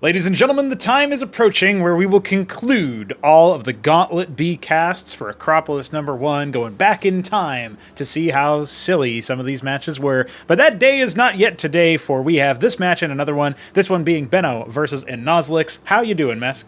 Ladies and gentlemen, the time is approaching where we will conclude all of the Gauntlet B casts for Acropolis number 1, going back in time to see how silly some of these matches were. But that day is not yet today, for we have this match and another one, this one being Benno versus Enozlliks. How you doing, Mesk?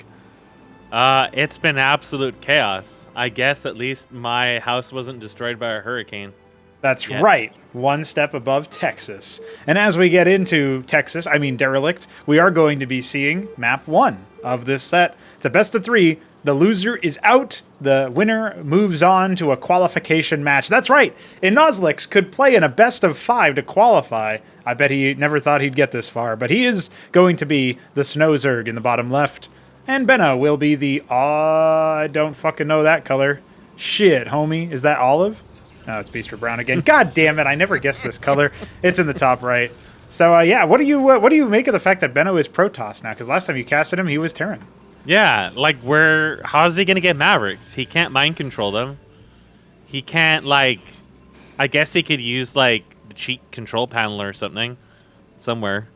It's been absolute chaos. I guess at least my house wasn't destroyed by a hurricane. That's right, one step above Texas. And as we get into Texas, Derelict, we are going to be seeing map 1 of this set. It's a best of 3. The loser is out. The winner moves on to a qualification match. That's right, Enozlliks could play in a best of 5 to qualify. I bet he never thought he'd get this far, but he is going to be the Snow Zerg in the bottom left. And Benno will be the, I don't fucking know that color. Shit, homie, is that olive? No, it's Beaster Brown again. God damn it! I never guessed this color. It's in the top right. So yeah, what do you make of the fact that Benno is Protoss now? Because last time you casted him, he was Terran. Yeah, like how is he gonna get Mavericks? He can't mind control them. He can't I guess he could use the cheat control panel or something, somewhere.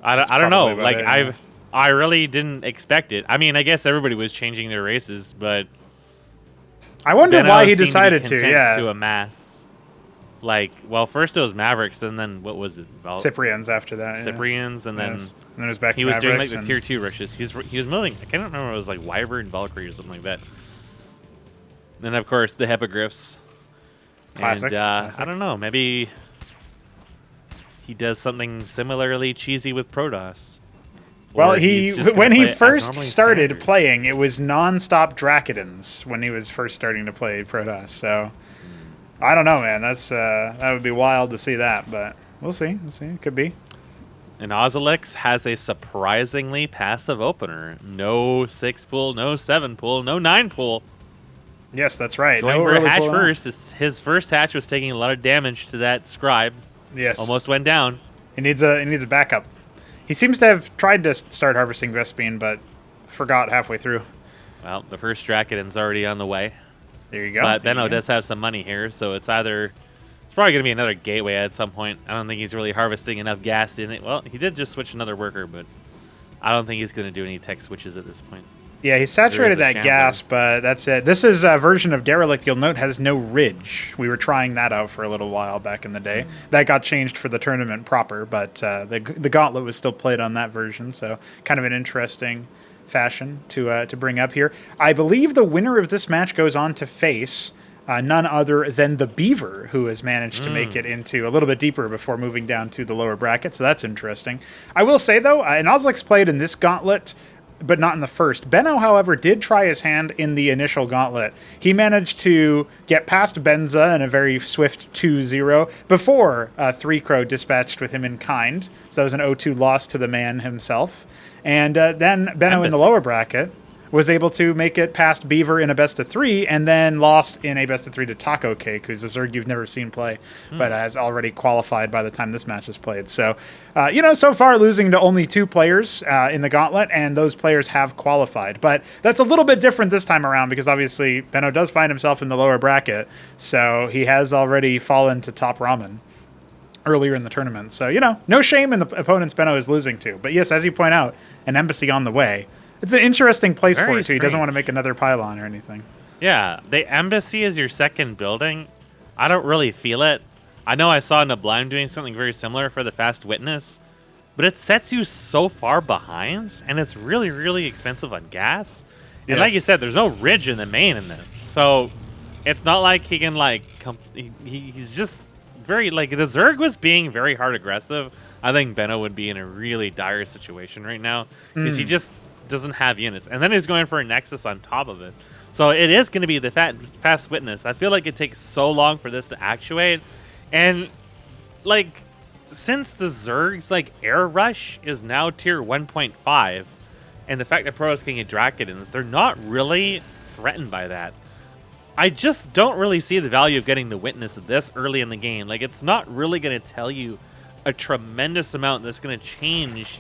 I don't know. I really didn't expect it. I mean, I guess everybody was changing their races, but. I wonder Benno why he decided to. Yeah. To amass, first it was Mavericks, and then what was it? Cyprians after that. Cyprians, yeah. and then it was back. He to was Mavericks doing the tier 2 rushes. He was moving. I can't remember. It was Wyvern, Valkyrie, or something like that. And then of course the Hippogriffs. Classic. And I don't know. Maybe he does something similarly cheesy with Protoss. Well, when he first started playing, it was non-stop Drakidans when he was first starting to play Protoss. So I don't know, man. That would be wild to see that, but we'll see. It could be. Enozlliks has a surprisingly passive opener. No 6 pool, no 7 pool, no 9 pool. Yes, that's right. Going for a hatch first. His first hatch was taking a lot of damage to that scribe. Yes. Almost went down. He needs a backup. He seems to have tried to start harvesting Vespene, but forgot halfway through. Well, the first Draken's already on the way. There you go. But Benno does have some money here, so it's probably going to be another gateway at some point. I don't think he's really harvesting enough gas in it. Well, he did just switch another worker, but I don't think he's going to do any tech switches at this point. Yeah, he saturated that gas, but that's it. This is a version of Derelict, you'll note, has no ridge. We were trying that out for a little while back in the day. That got changed for the tournament proper, but the Gauntlet was still played on that version, so kind of an interesting fashion to bring up here. I believe the winner of this match goes on to face none other than the Beaver, who has managed to make it into a little bit deeper before moving down to the lower bracket, so that's interesting. I will say, though, Enozlliks played in this Gauntlet, but not in the first. Benno, however, did try his hand in the initial Gauntlet. He managed to get past Benza in a very swift 2-0 before 3-Crow dispatched with him in kind. So that was an 0-2 loss to the man himself. And then Benno in the lower bracket was able to make it past Beaver in a best of 3 and then lost in a best of 3 to Taco Cake, who's a Zerg you've never seen play, but has already qualified by the time this match is played. So, so far losing to only 2 players in the Gauntlet, and those players have qualified. But that's a little bit different this time around because obviously Benno does find himself in the lower bracket, so he has already fallen to top ramen earlier in the tournament. So, no shame in the opponents Benno is losing to. But yes, as you point out, an embassy on the way. It's an interesting place for it, too. He doesn't want to make another pylon or anything. Yeah, the embassy is your second building. I don't really feel it. I know I saw Nablime doing something very similar for the Fast Witness, but it sets you so far behind, and it's really, really expensive on gas. And like you said, there's no ridge in the main in this. So it's not like he can, he's just very, the Zerg was being very hard aggressive. I think Benno would be in a really dire situation right now because he just doesn't have units, and then he's going for a Nexus on top of it. So it is going to be the Fast Witness. I feel like it takes so long for this to actuate, and since the Zerg's air rush is now tier 1.5, and the fact that Protoss can get Drakidans, they're not really threatened by that. I just don't really see the value of getting the Witness this early in the game. It's not really going to tell you a tremendous amount that's going to change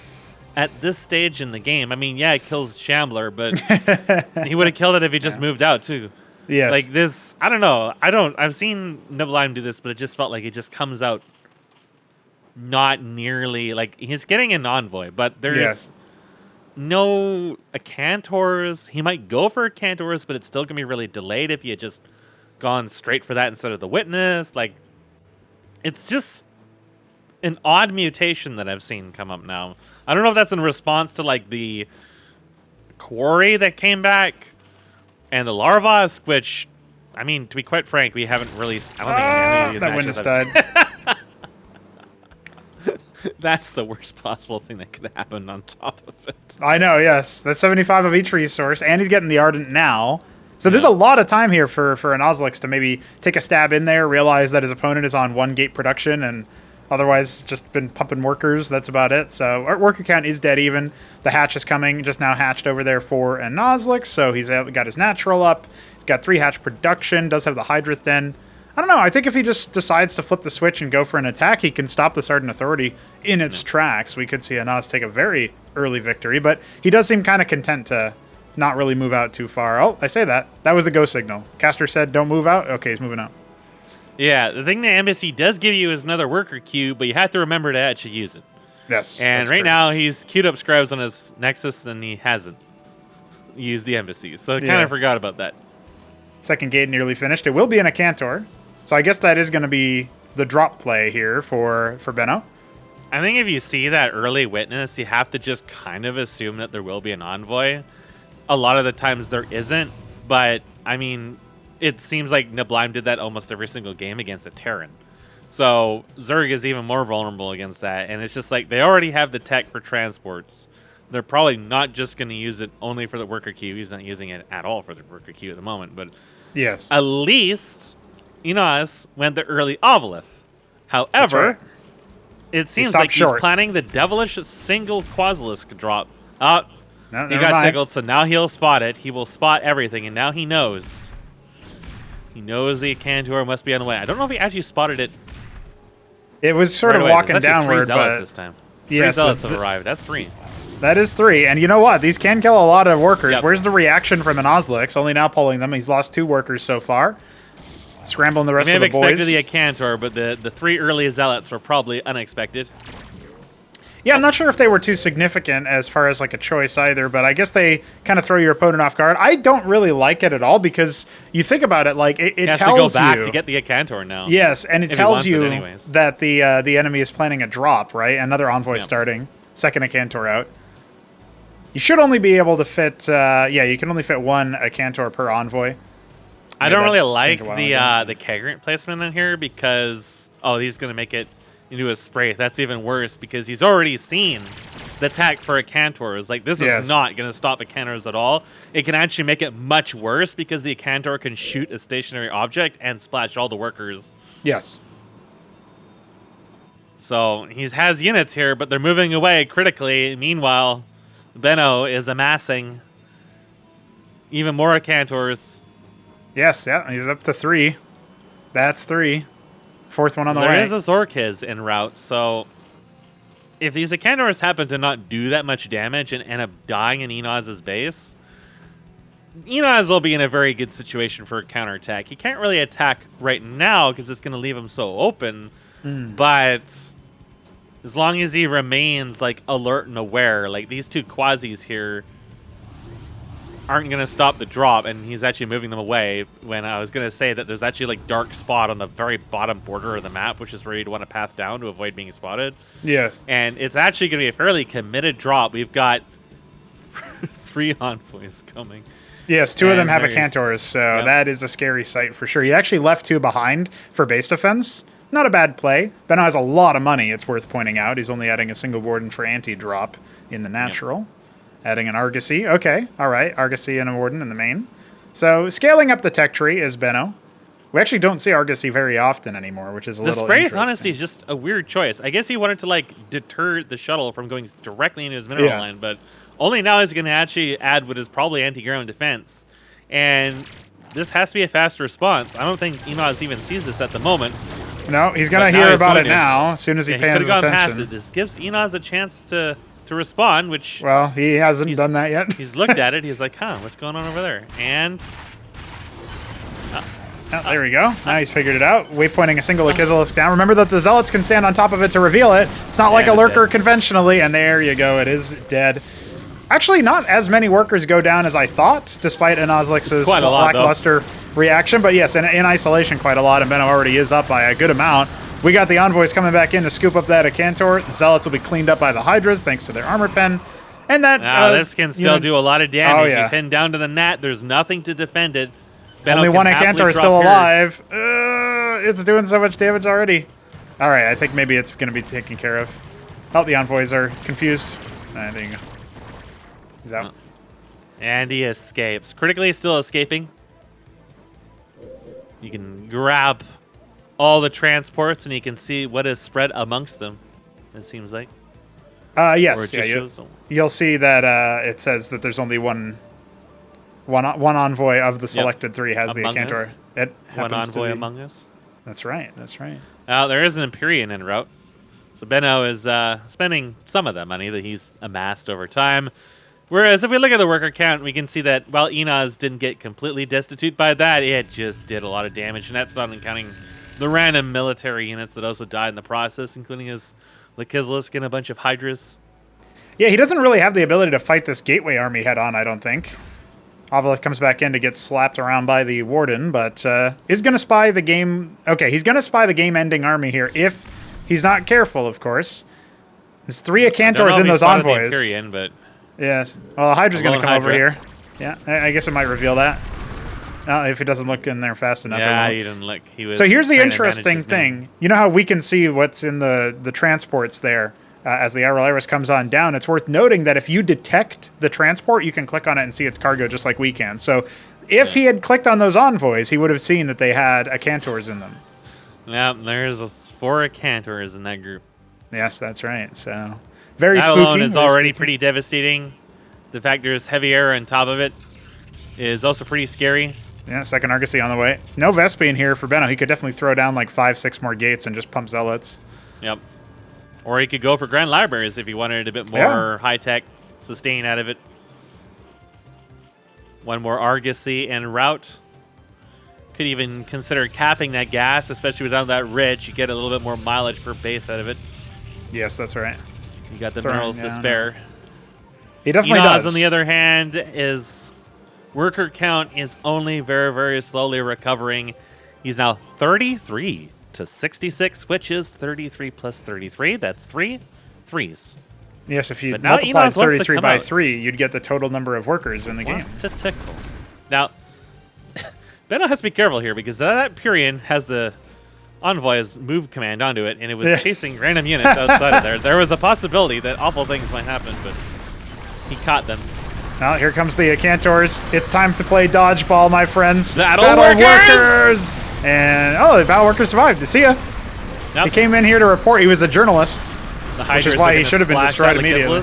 at this stage in the game. I mean, yeah, it kills Shambler, but he would have killed it if he just moved out too. Yes. This, I don't know. I've seen Nablime do this, but it just felt like it just comes out not nearly, he's getting an envoy, but there's no Cantors. He might go for Cantors, but it's still going to be really delayed if he had just gone straight for that instead of the Witness. Like, it's just an odd mutation that I've seen come up now. I don't know if that's in response to, like, the Quarry that came back and the Larvask, which, I mean, to be quite frank, we haven't really... I don't think any of these that matches Witness died. That's the worst possible thing that could happen on top of it. I know, yes. That's 75 of each resource, and he's getting the Ardent now. So there's a lot of time here for Enozlliks to maybe take a stab in there, realize that his opponent is on 1 gate production, and otherwise just been pumping workers. That's about it. So our worker count is dead even. The hatch is coming, just now hatched over there for Enozlliks, so he's got his natural up. He's got 3 hatch production, does have the Hydrith Den. I don't know. I think if he just decides to flip the switch and go for an attack, he can stop the Ardent Authority in its tracks. We could see Enoz take a very early victory, but he does seem kind of content to not really move out too far. Oh, I say that. That was the go signal. Caster said, don't move out. Okay, he's moving out. Yeah, the thing the embassy does give you is another worker queue, but you have to remember to actually use it. Yes. And right now, he's queued up scribes on his Nexus, and he hasn't used the embassy. So I kind of forgot about that. Second gate nearly finished. It will be in a Cantor. So I guess that is going to be the drop play here for Benno. I think if you see that early Witness, you have to just kind of assume that there will be an Envoy. A lot of the times there isn't, but I mean, it seems like Nibelheim did that almost every single game against a Terran. So Zerg is even more vulnerable against that, and it's just like they already have the tech for transports. They're probably not just going to use it only for the worker queue. He's not using it at all for the worker queue at the moment, but yes, at least Enoz went the early Ovolith. However, it seems like he's planning the devilish single Quasilisk drop. No, he got tickled, so now he'll spot it. He will spot everything, and now he knows. He knows the Cantor must be on the way. I don't know if he actually spotted it. It was sort of walking downward, 3 zealots but this time. Yes, 3 zealots have arrived. That's 3. That is 3, and you know what? These can kill a lot of workers. Yep. Where's the reaction from Enozlliks? Only now pulling them. He's lost 2 workers so far. Scrambling the rest of the boys. I may have expected the Cantor, but the 3 early zealots were probably unexpected. Yeah, I'm not sure if they were too significant as far as like a choice either, but I guess they kind of throw your opponent off guard. I don't really like it at all because you think about it, like it tells you... He has to go back to get the Cantor now. Yes, and it tells you that the enemy is planning a drop, right? Another Envoy starting, second Cantor out. You should only be able to fit... you can only fit 1 Cantor per Envoy. I don't really like the Kegrant placement in here because... Oh, he's going to make it into a spray. That's even worse because he's already seen the attack for a Cantors. Like, this is not going to stop a Cantors at all. It can actually make it much worse because the Cantor can shoot a stationary object and splash all the workers. Yes. So he has units here, but they're moving away critically. Meanwhile, Benno is amassing even more Cantors. Yes, yeah, he's up to 3. That's 3. 4th one on the way. There is a Zorkiz en route, so if these Cantors happen to not do that much damage and end up dying in Enoz's base, Enoz will be in a very good situation for a counterattack. He can't really attack right now because it's going to leave him so open, but as long as he remains like alert and aware, like these 2 Quasis here aren't going to stop the drop, and he's actually moving them away when I was going to say that there's actually like dark spot on the very bottom border of the map, which is where you'd want to path down to avoid being spotted. Yes. And it's actually going to be a fairly committed drop. We've got 3 Envoys coming. Yes, 2 of them have a Cantors, so that is a scary sight for sure. He actually left 2 behind for base defense. Not a bad play. Benno has a lot of money, it's worth pointing out. He's only adding a single Warden for anti-drop in the natural. Yep. Adding an Argosy. Okay, all right. Argosy and a Warden in the main. So scaling up the tech tree is Benno. We actually don't see Argosy very often anymore, which is a little interesting. The Spraith, honestly, is just a weird choice. I guess he wanted to like deter the shuttle from going directly into his mineral line, but only now he's going to actually add what is probably anti-ground defense. And this has to be a fast response. I don't think Enoz even sees this at the moment. No, he's going to hear about it now as soon as he pans his attention. Past it. This gives Enoz a chance to respond, which... Well, he hasn't done that yet. He's looked at it. He's like, what's going on over there? And... there we go. Now he's figured it out. Waypointing a single Akizilisk down. Remember that the Zealots can stand on top of it to reveal it. It's not like a Lurker conventionally. And there you go. It is dead. Actually, not as many workers go down as I thought, despite Enozlliks' lackluster reaction. But yes, in isolation, quite a lot, and Benno already is up by a good amount. We got the envoys coming back in to scoop up that Akantor. The Zealots will be cleaned up by the Hydras, thanks to their armor pen. And that this can still do a lot of damage. Oh, yeah. He's heading down to the net. There's nothing to defend it. Benno Only one Akantor is still here. alive. It's doing so much damage already. All right, I think maybe it's going to be taken care of. Oh, the envoys are confused. There you go. He's out. And he escapes. Critically still escaping. You can grab all the transports and you can see what is spread amongst them, it seems like. Yes, you'll see that it says that there's only one envoy of the selected three has the Akantor. It one envoy among us. That's right. That's right. There is an Empyrean en route. So Benno is spending some of that money that he's amassed over time. Whereas if we look at the worker count, we can see that while Enoz didn't get completely destitute by that, it just did a lot of damage. And that's not counting the random military units that also died in the process, including his Enozlliks and a bunch of Hydras. Yeah, he doesn't really have the ability to fight this Gateway army head-on, I don't think. Enozlliks comes back in to get slapped around by the Warden, but is going to spy the game... Okay, he's going to spy the game-ending army here, if he's not careful, of course. There's 3 Akantors in those envoys. Empyrean, but... Yes. Well, the Hydra's going to come over here. Yeah, I guess it might reveal that. If he doesn't look in there fast enough. Yeah, he didn't look. He was. So here's the interesting thing. You know how we can see what's in the transports there as the Iris comes on down? It's worth noting that if you detect the transport, you can click on it and see its cargo just like we can. So if he had clicked on those envoys, he would have seen that they had Akantors in them. Yeah, there's 4 Akantors in that group. Yes, that's right. So very spooky. That alone is already pretty devastating. The fact there's heavy air on top of it is also pretty scary. Yeah, second Argosy on the way. No Vespian here for Benno. He could definitely throw down like 5-6 more gates and just pump Zealots. Yep. Or he could go for Grand Libraries if he wanted a bit more high-tech sustain out of it. One more Argosy en route. Could even consider capping that gas, especially without that ridge. You get a little bit more mileage per base out of it. Yes, that's right. You got the minerals to spare. He definitely Enoz, does. on the other hand, is worker count is only very, very slowly recovering. He's now 33 to 66, which is 33 plus 33. That's 3 threes. Yes, if you multiplied 33 by 3, you'd get the total number of workers in the game. Wants to tickle. Now, Benno has to be careful here because that Empyrean has the Envoy's move command onto it, and it was chasing random units outside of there. There was a possibility that awful things might happen, but he caught them. Now, here comes the Akantors. It's time to play dodgeball, my friends. Battle workers! And, the battle workers survived. See ya. Yep. He came in here to report. He was a journalist, which is why he should have been destroyed immediately.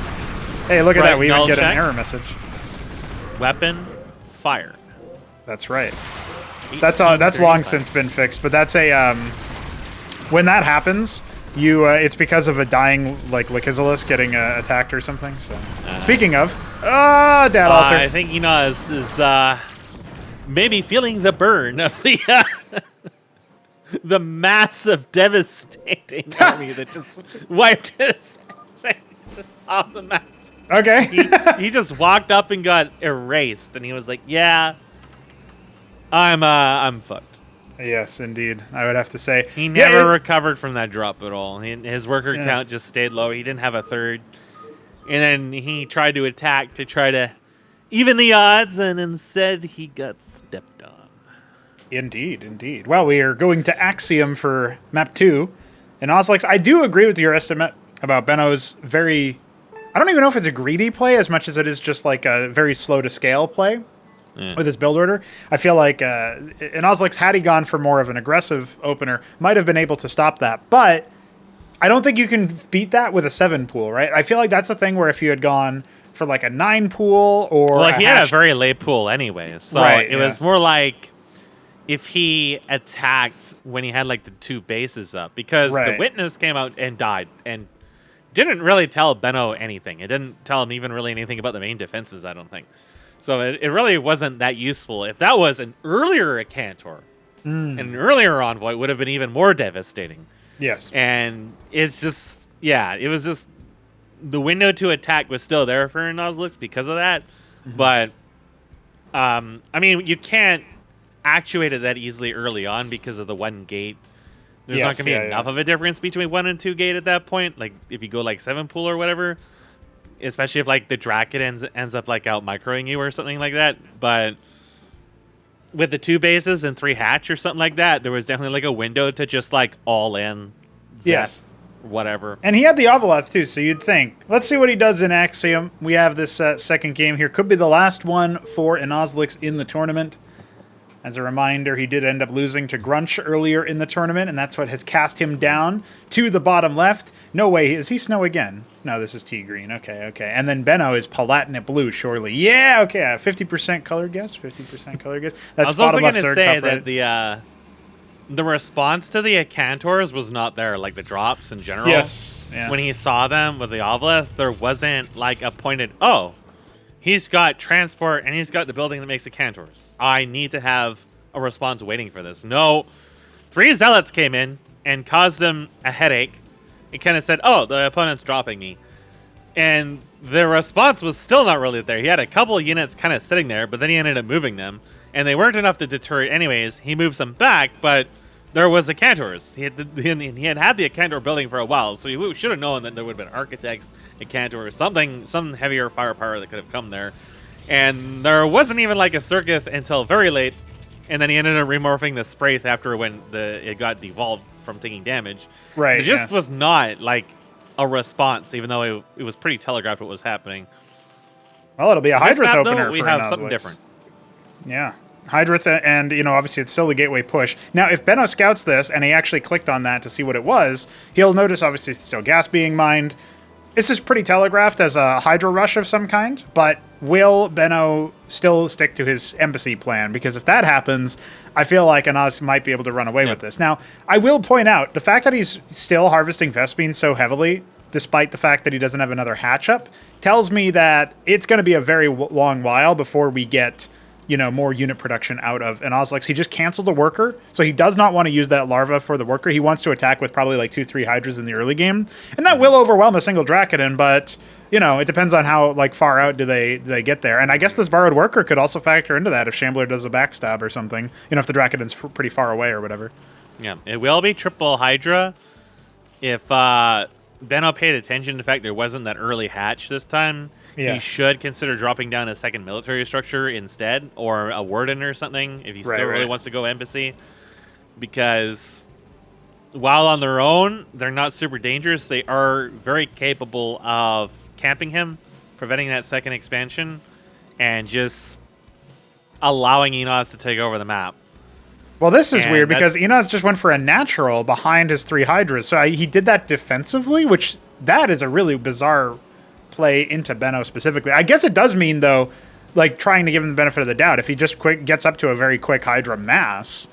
Hey, look at that. We even get an error message. Weapon, fire. That's right. That's long since been fixed, but that's a... when that happens... it's because of a dying Enozlliks getting attacked or something. So, speaking of, Dad Alter. I think Enoz is maybe feeling the burn of the massive, devastating army that just wiped his face off the map. Okay. he just walked up and got erased, and he was like, "Yeah, I'm fucked." Yes, indeed. I would have to say. He never recovered from that drop at all. His worker count just stayed low. He didn't have a third. And then he tried to attack to try to even the odds, and instead he got stepped on. Indeed, indeed. Well, we are going to Axiom for map 2. And Enozlliks, I do agree with your estimate about Benno's very... I don't even know if it's a greedy play as much as it is just like a very slow-to-scale play. With his build order. I feel like Enozlliks, had he gone for more of an aggressive opener, might have been able to stop that. But I don't think you can beat that with a 7 pool, right? I feel like that's a thing where if you had gone for like a 9 pool or... Well, he had a very late pool anyway. So it was more like if he attacked when he had like the 2 bases up. Because the Witness came out and died and didn't really tell Benno anything. It didn't tell him even really anything about the main defenses, I don't think. So it really wasn't that useful. If that was an earlier Akantor, an earlier envoy, it would have been even more devastating. Yes. And it's just, it was just the window to attack was still there for Enozlliks because of that. But I mean, you can't actuate it that easily early on because of the one gate. There's not going to be enough of a difference between 1 and 2 gate at that point. Like if you go like 7 pool or whatever, especially if like the Draken ends up like out microing you or something like that. But with the 2 bases and 3 hatch or something like that, there was definitely like a window to just like all in. Yes. Whatever. And he had the Enozlliks too, so you'd think. Let's see what he does in Axiom. We have this second game here. Could be the last one for Enozlliks in the tournament. As a reminder, he did end up losing to Grunch earlier in the tournament, and that's what has cast him down to the bottom left. No way. Is he Snow again? No, this is T-Green. Okay. And then Benno is Palatinate Blue, surely. Yeah, okay. 50% color guess. 50% color guess. That's I was also going to say that the response to the Acantors was not there, like the drops in general. Yes. Yeah. When he saw them with the Enozlliks, there wasn't like a pointed, oh, he's got transport and he's got the building that makes Acantors. I need to have a response waiting for this. No. 3 Zealots came in and caused him a headache. It kind of said, oh, the opponent's dropping me. And the response was still not really there. He had a couple units kind of sitting there, but then he ended up moving them. And they weren't enough to deter it anyways. He moves them back, but there was Acantors. He had the Acantor building for a while, so he should have known that there would have been Architects, Acantors, some heavier firepower that could have come there. And there wasn't even like a Circuit until very late, and then he ended up remorphing the Spraith after when it got devolved from taking damage. Right. It just was not like a response, even though it was pretty telegraphed what was happening. Well, it'll be a Hydrith opener though, we for have Enozlliks. something different. Yeah. Hydrith, and, obviously it's still the gateway push. Now, if Benno scouts this, and he actually clicked on that to see what it was, he'll notice, obviously, it's still gas being mined. This is pretty telegraphed as a Hydra rush of some kind, but will Benno still stick to his embassy plan? Because if that happens, I feel like Enos might be able to run away with this. Now, I will point out, the fact that he's still harvesting Vespene so heavily, despite the fact that he doesn't have another hatch up, tells me that it's going to be a very long while before we get more unit production out of Enozlliks. He just canceled a worker, so he does not want to use that larva for the worker. He wants to attack with probably like 2-3 Hydras in the early game, and that will overwhelm a single Draconin, but, it depends on how far out do they get there. And I guess this borrowed worker could also factor into that if Shambler does a backstab or something, if the Draconin's pretty far away or whatever. Yeah, it will be triple Hydra if Benno paid attention to the fact there wasn't that early hatch this time. Yeah. He should consider dropping down a second military structure instead, or a warden or something, if he still really wants to go embassy. Because while on their own, they're not super dangerous. They are very capable of camping him, preventing that second expansion, and just allowing Enos to take over the map. Well, this is weird because Enos just went for a natural behind his 3 Hydras. So he did that defensively, which that is a really bizarre play into Benno specifically. I guess it does mean, though, trying to give him the benefit of the doubt. If he just gets up to a very quick Hydra mass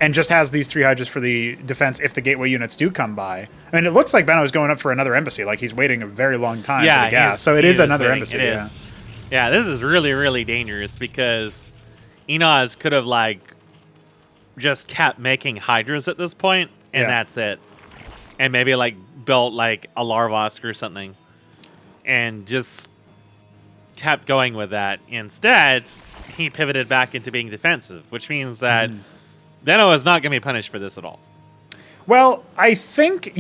and just has these 3 Hydras for the defense if the gateway units do come by. I mean, it looks like Benno is going up for another embassy. He's waiting a very long time for the gas. So it is another embassy. It is. Yeah, this is really, really dangerous because Enos could have, just kept making Hydras at this point, and that's it. And maybe, built, a Larvosk or something. And just kept going with that. Instead, he pivoted back into being defensive, which means that Benno is not going to be punished for this at all. Well, I think,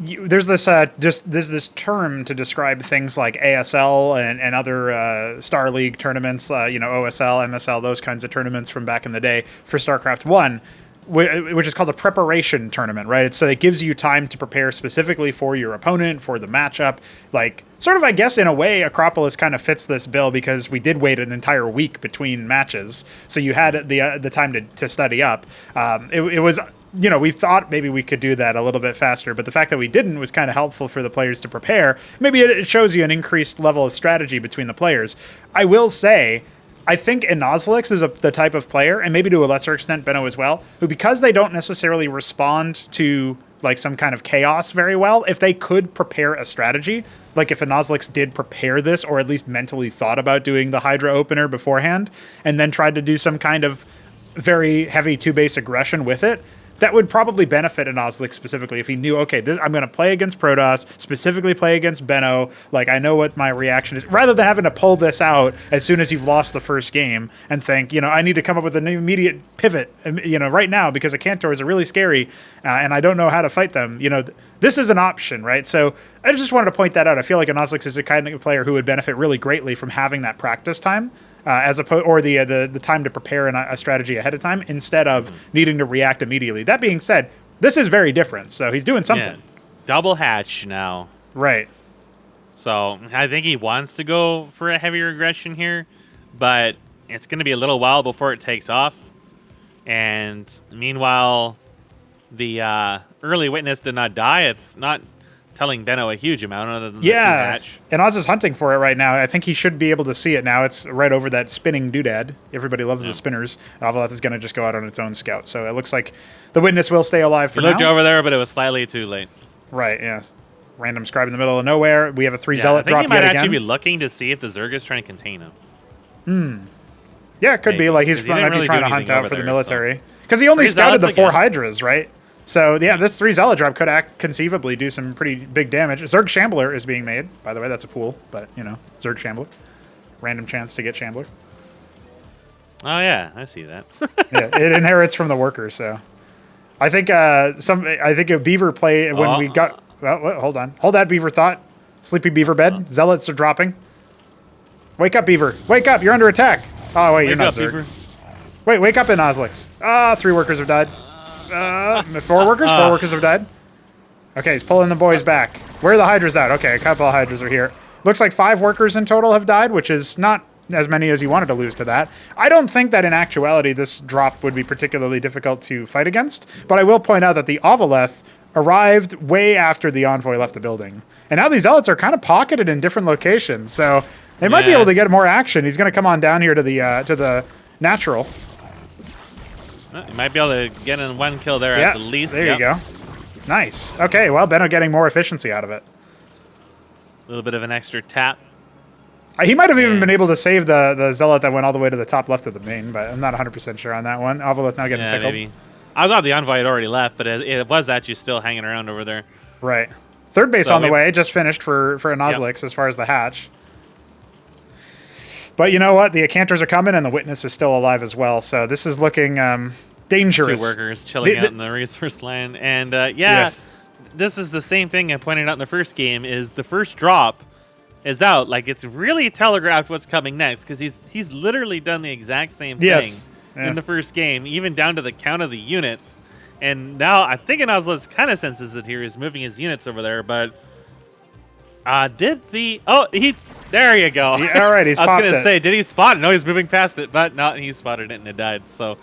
there's this there's this term to describe things like ASL and other Star League tournaments, OSL, MSL, those kinds of tournaments from back in the day for StarCraft 1. Which is called a preparation tournament, right? So it gives you time to prepare specifically for your opponent, for the matchup. Sort of, I guess, in a way, Acropolis kind of fits this bill because we did wait an entire week between matches. So you had the time to study up. It was, we thought maybe we could do that a little bit faster, but the fact that we didn't was kind of helpful for the players to prepare. Maybe it shows you an increased level of strategy between the players. I will say, I think Enozlliks is the type of player, and maybe to a lesser extent Benno as well, who, because they don't necessarily respond to some kind of chaos very well, if they could prepare a strategy, if Enozlliks did prepare this, or at least mentally thought about doing the Hydra opener beforehand, and then tried to do some kind of very heavy 2-base aggression with it, that would probably benefit Enozlliks specifically if he knew, okay, I'm going to play against Protoss, specifically play against Benno. Like, I know what my reaction is. Rather than having to pull this out as soon as you've lost the first game and think, I need to come up with an immediate pivot, right now because the Cantors are really scary and I don't know how to fight them. This is an option, right? So I just wanted to point that out. I feel like Enozlliks is a kind of player who would benefit really greatly from having that practice time. As opposed, or the time to prepare a strategy ahead of time instead of needing to react immediately. That being said, this is very different. So he's doing something. Yeah. Double hatch now. Right. So I think he wants to go for a heavier aggression here, but it's going to be a little while before it takes off. And meanwhile, the early witness did not die. It's not telling Benno a huge amount other than the two-hatch. And Oz is hunting for it right now. I think he should be able to see it now. It's right over that spinning doodad. Everybody loves the spinners. Enozlliks is going to just go out on its own scout. So it looks like the witness will stay alive for now. He looked over there, but it was slightly too late. Right, yeah. Random scribe in the middle of nowhere. We have a 3 zealot drop yet again. I think he might actually be looking to see if the Zerg is trying to contain him. Yeah, it could be. Like he's might be trying to hunt out for the military. Because he only scouted the 4 Hydras, right? So, yeah, this 3 Zealot drop could conceivably do some pretty big damage. Zerg Shambler is being made. By the way, that's a pool, but, Zerg Shambler. Random chance to get Shambler. Oh, yeah, I see that. Yeah, it inherits from the worker, so. I think a Beaver play when we got... Well, hold on. Hold that, Beaver thought. Sleepy Beaver bed. Zealots are dropping. Wake up, Beaver. Wake up, you're under attack. Oh, wait, you're not Zerg. Beaver. Wait, wake up, Enozlliks. 3 workers have died. 4 workers? 4 workers have died. Okay, he's pulling the boys back. Where are the Hydras at? Okay, a couple of Hydras are here. Looks like 5 workers in total have died, which is not as many as you wanted to lose to that. I don't think that in actuality this drop would be particularly difficult to fight against, but I will point out that the Enozlliks arrived way after the Envoy left the building. And now these Zealots are kind of pocketed in different locations, so they might be able to get more action. He's going to come on down here to the natural. You might be able to get in 1 kill there at the least. There you go. Nice. Okay, well, Benno getting more efficiency out of it. A little bit of an extra tap. He might have even been able to save the Zealot that went all the way to the top left of the main, but I'm not 100% sure on that one. Enozlliks now getting tickled. Maybe. I thought the Envoy had already left, but it was actually still hanging around over there. Right. 3rd base on the way. Just finished for Enozlliks as far as the hatch. But you know what? The Cantors are coming, and the Witness is still alive as well. So this is looking dangerous. 2 workers chilling out in the resource line. And, this is the same thing I pointed out in the first game, is the first drop is out. Like, it's really telegraphed what's coming next, because he's literally done the exact same thing in the first game, even down to the count of the units. And now I think Enozlliks kind of senses it here. He's moving his units over there, but... there you go. Yeah, all right, he's I was going to say, did he spot it? No, he's moving past it, but no, he spotted it and it died. So,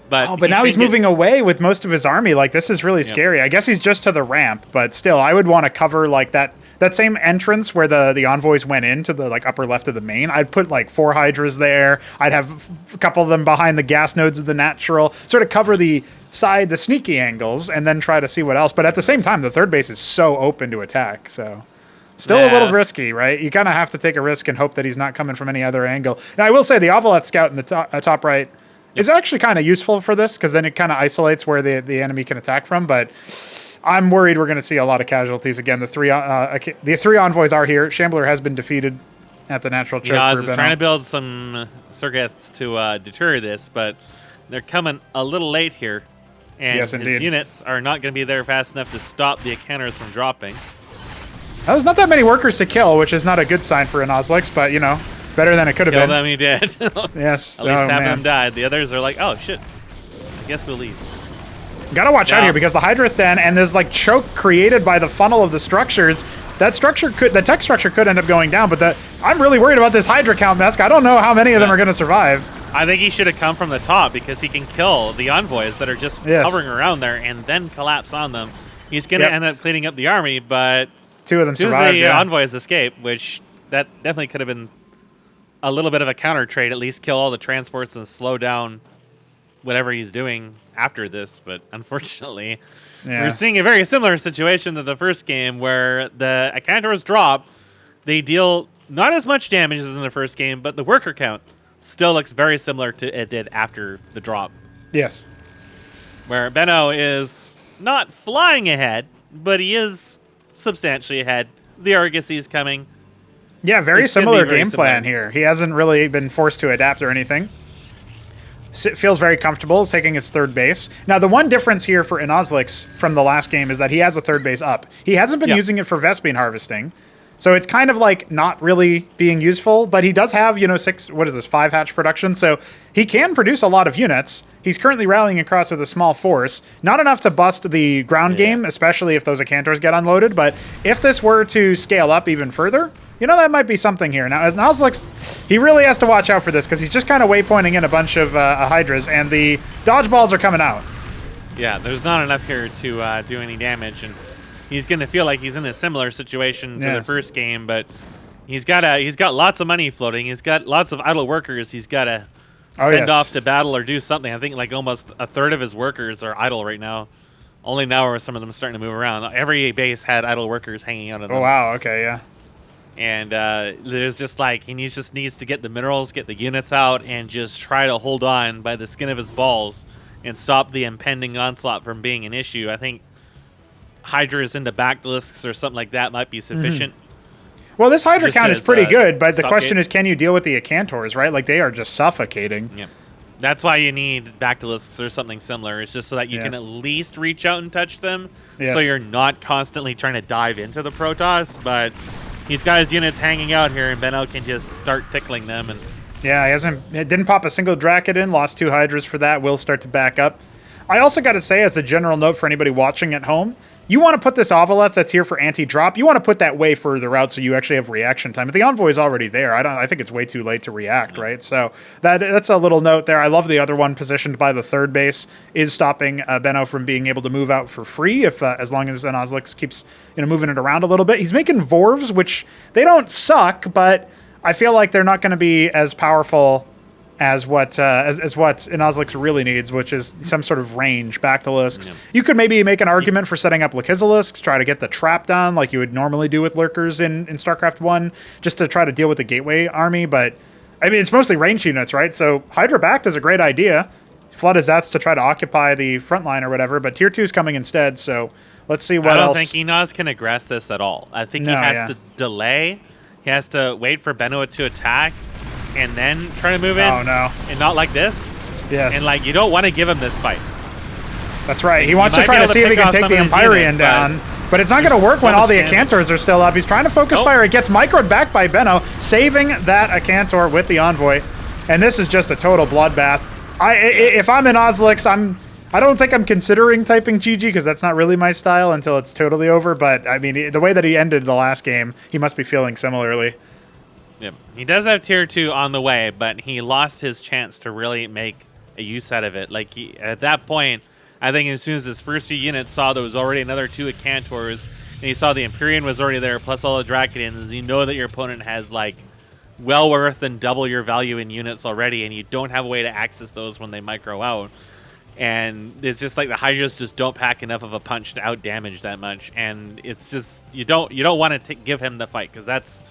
but now he's moving away with most of his army. Like, this is really scary. I guess he's just to the ramp, but still, I would want to cover like that same entrance where the envoys went into the upper left of the main. I'd put 4 Hydras there. I'd have a couple of them behind the gas nodes of the natural, sort of cover the sneaky angles, and then try to see what else. But at the same time, the 3rd base is so open to attack. So. Still a little risky, right? You kind of have to take a risk and hope that he's not coming from any other angle. Now, I will say the Enozlliks scout in the top right is actually kind of useful for this, because then it kind of isolates where the enemy can attack from. But I'm worried we're going to see a lot of casualties again. The 3 envoys are here. Shambler has been defeated at the natural choke. I was trying to build some circuits to deter this, but they're coming a little late here. And his units are not going to be there fast enough to stop the Encounters from dropping. Well, there's not that many workers to kill, which is not a good sign for Enozlliks, but, better than it could have been. Kill them, he did. Yes. At least half of them died. The others are like, oh, shit. I guess we'll leave. Gotta watch out here, because the Hydra then, and this, choke created by the funnel of the structures, the tech structure could end up going down, but I'm really worried about this Hydra count, Mesk. I don't know how many of them are going to survive. I think he should have come from the top, because he can kill the envoys that are just hovering around there and then collapse on them. He's going to end up cleaning up the army, but... 2 of them survived. 2 of the envoys escaped, which that definitely could have been a little bit of a counter trade. At least kill all the transports and slow down whatever he's doing after this. But unfortunately, we're seeing a very similar situation to the first game, where the Encounters drop. They deal not as much damage as in the first game, but the worker count still looks very similar to it did after the drop. Yes. where Benno is not flying ahead, but he is substantially ahead. The Argosy is coming. Yeah, very similar very game plan here. He hasn't really been forced to adapt or anything. Feels very comfortable. He's taking his third base. Now, the one difference here for Enozlliks from the last game is that he has a third base up. He hasn't been using it for Vespene harvesting. So it's kind of like not really being useful, but he does have, 5 hatch production. So he can produce a lot of units. He's currently rallying across with a small force. Not enough to bust the ground game, especially if those Acantors get unloaded. But if this were to scale up even further, that might be something here. Now, Enozlliks, he really has to watch out for this because he's just kind of waypointing in a bunch of Hydras, and the dodgeballs are coming out. Yeah, there's not enough here to do any damage, and he's going to feel like he's in a similar situation to the first game, but he's got lots of money floating. He's got lots of idle workers. He's got to send off to battle or do something. I think like almost a third of his workers are idle right now. Only now are some of them starting to move around. Every base had idle workers hanging out of them. Oh, wow. Okay, yeah. And there's just like he just needs to get the minerals, get the units out, and just try to hold on by the skin of his balls and stop the impending onslaught from being an issue. I think Hydras into Basilisks or something like that might be sufficient. Well, this Hydra count is pretty good, but the question is, can you deal with the Acantors, right? Like, they are just suffocating. Yeah. That's why you need Basilisks or something similar. It's just so that you can at least reach out and touch them, so you're not constantly trying to dive into the Protoss, but he's got his units hanging out here, and Benno can just start tickling them. And yeah, it didn't pop a single Drakon, lost 2 Hydras for that, will start to back up. I also got to say, as a general note for anybody watching at home, you want to put this Ovoleth that's here for anti-drop, you want to put that way further out so you actually have reaction time. But the Envoy is already there. I think it's way too late to react, right? So that's a little note there. I love the other one positioned by the third base is stopping Benno from being able to move out for free as long as Enozlliks keeps moving it around a little bit. He's making Vorvs, which they don't suck, but I feel like they're not going to be as powerful as what Enozlliks really needs, which is some sort of range Basilisks. You could maybe make an argument for setting up Lakizalisks, try to get the trap down like you would normally do with lurkers in StarCraft 1, just to try to deal with the gateway army, but I mean, it's mostly range units, right? So Hydra backed is a great idea. Flood his Zets to try to occupy the front line or whatever, but Tier 2 is coming instead, so let's see what else. I don't think Enoz can aggress this at all. I think he has to delay. He has to wait for Benno to attack, and then try to move in. Oh, no. And not like this. Yes. And, you don't want to give him this fight. That's right. He wants to try to see if he can take the Empyrean down. But it's not going to work when all the Acantors are still up. He's trying to focus fire. It gets microed back by Benno, saving that Acantor with the Envoy. And this is just a total bloodbath. If I'm in Enozlliks, I don't think I'm considering typing GG because that's not really my style until it's totally over. But, I mean, the way that he ended the last game, he must be feeling similarly. Yep. He does have Tier 2 on the way, but he lost his chance to really make a use out of it. At that point, I think as soon as his first 2 units saw there was already another 2 Acantors, and he saw the Empyrean was already there, plus all the Drakons, you know that your opponent has, well worth and double your value in units already, and you don't have a way to access those when they micro out. And it's just the Hydras just don't pack enough of a punch to out-damage that much, and it's just, you don't want to give him the fight, because that's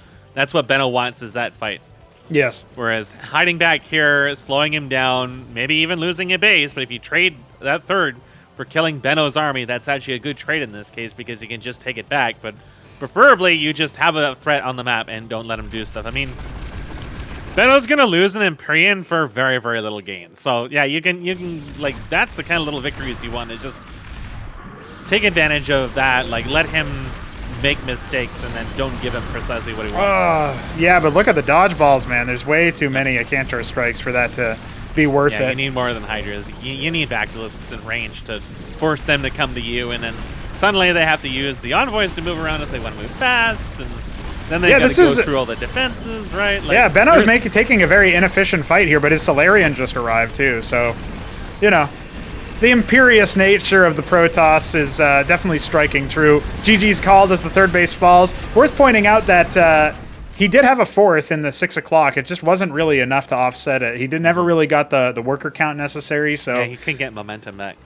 what Benno wants, is that fight. Yes. Whereas hiding back here, slowing him down, maybe even losing a base, but if you trade that third for killing Benno's army, that's actually a good trade in this case because you can just take it back. But preferably, you just have a threat on the map and don't let him do stuff. I mean, Benno's going to lose an Empyrean for very, very little gain. So, yeah, you can that's the kind of little victories you want, is just take advantage of that, let him make mistakes and then don't give him precisely what he wants. Yeah, but look at the dodgeballs, man. There's way too many Acantor strikes for that to be worth it. Yeah, you need more than Hydras. You need Basilisks in range to force them to come to you, and then suddenly they have to use the Envoys to move around if they want to move fast, and then they got to go through all the defenses, right? Benno's taking a very inefficient fight here, but his Solarian just arrived too, so, the imperious nature of the Protoss is definitely striking true. GG's called as the third base falls. Worth pointing out that he did have a fourth in the 6 o'clock. It just wasn't really enough to offset it. He never really got the worker count necessary. So yeah, he couldn't get momentum back.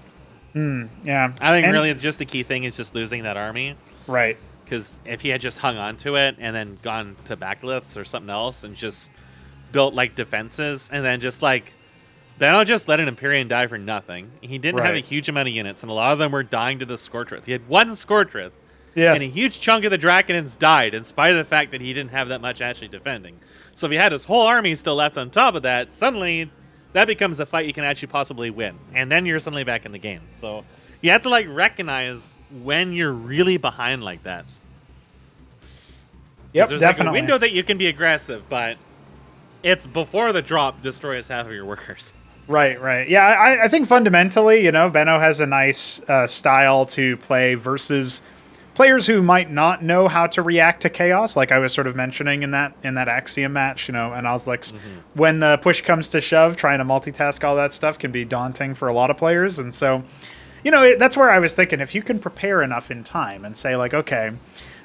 Yeah. I think really just the key thing is just losing that army. Right. Because if he had just hung on to it and then gone to Basilisks or something else and just built defenses and then just Benno just let an Empyrean die for nothing. He didn't have a Right. huge amount of units, and a lot of them were dying to the Scorchrith. He had one Scorchrith, Yes. and a huge chunk of the Draconins died, in spite of the fact that he didn't have that much actually defending. So if he had his whole army still left on top of that, suddenly that becomes a fight you can actually possibly win. And then you're suddenly back in the game. So you have to like recognize when you're really behind like that. Yep, There's definitely. like a window that you can be aggressive, but it's before the drop destroys half of your workers. Right. Yeah, I think fundamentally, Benno has a nice style to play versus players who might not know how to react to chaos, like I was sort of mentioning in that Axiom match, Enozlliks. When the push comes to shove, trying to multitask all that stuff can be daunting for a lot of players. And so, that's where I was thinking, if you can prepare enough in time and say, like, okay,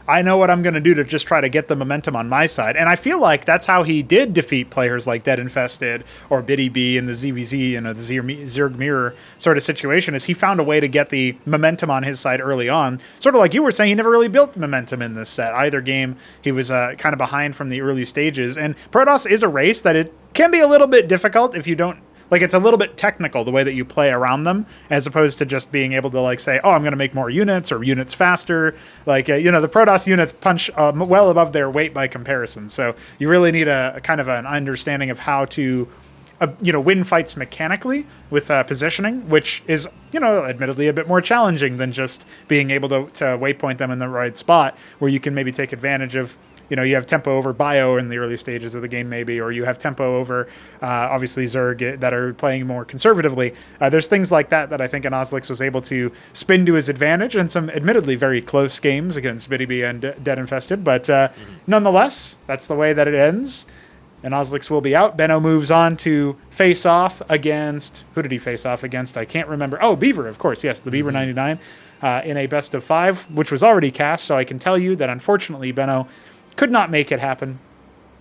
I know what I'm going to do to just try to get the momentum on my side. And I feel like that's how he did defeat players like Dead Infested or Biddy B in the ZVZ, the Zerg Mirror sort of situation, is he found a way to get the momentum on his side early on. Sort of like you were saying, he never really built momentum in this set. Either game, he was kind of behind from the early stages. And Protoss is a race that it can be a little bit difficult if you don't, like, it's a little bit technical the way that you play around them, as opposed to just being able to, like, say, oh, I'm going to make more units or units faster. Like, the Protoss units punch well above their weight by comparison. So you really need a kind of an understanding of how to, win fights mechanically with positioning, which is, admittedly a bit more challenging than just being able to waypoint them in the right spot, where you can maybe take advantage of, you have tempo over bio in the early stages of the game, maybe, or you have tempo over, obviously, Zerg that are playing more conservatively. There's things like that I think Enozlliks was able to spin to his advantage in some admittedly very close games against Biddy B and Dead Infested. But nonetheless, that's the way that it ends. Enozlliks will be out. Benno moves on to face off against... Who did he face off against? I can't remember. Oh, Beaver, of course. Yes, the Beaver 99 in a best of 5, which was already cast. So I can tell you that, unfortunately, Benno could not make it happen.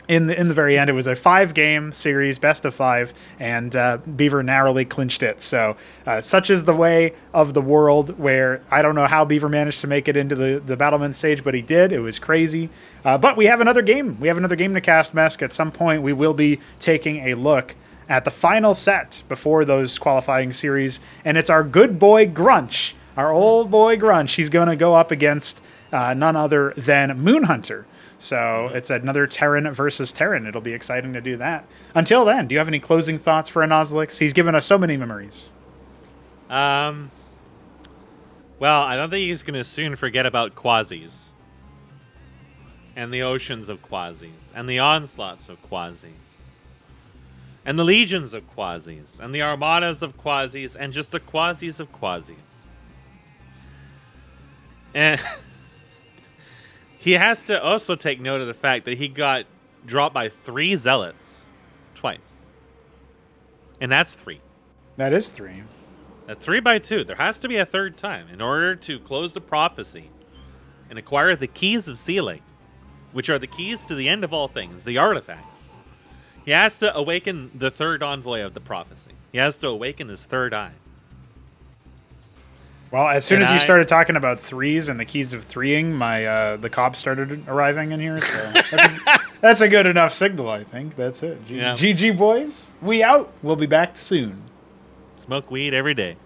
In the very end, it was a 5-game series, best of 5, and Beaver narrowly clinched it. So such is the way of the world, where I don't know how Beaver managed to make it into the Battlement stage, but he did. It was crazy. But we have another game. We have another game to cast, Mesk. At some point, we will be taking a look at the final set before those qualifying series, and it's our good boy Grunch, our old boy Grunch. He's going to go up against none other than Moonhunter. So it's another Terran versus Terran. It'll be exciting to do that. Until then, do you have any closing thoughts for Enozlliks? He's given us so many memories. Well, I don't think he's going to soon forget about quasis. And the oceans of quasis. And the onslaughts of quasis. And the legions of quasis. And the armadas of quasis. And just the quasis of quasis. And... he has to also take note of the fact that he got dropped by 3 zealots twice. And that's 3. That is 3. That's 3 by 2. There has to be a third time in order to close the prophecy and acquire the keys of sealing, which are the keys to the end of all things, the artifacts. He has to awaken the third envoy of the prophecy. He has to awaken his third eye. Well, as soon as you started talking about 3s and the keys of 3ing, the cops started arriving in here. So that's a good enough signal, I think. That's it. GG, boys. We out. We'll be back soon. Smoke weed every day.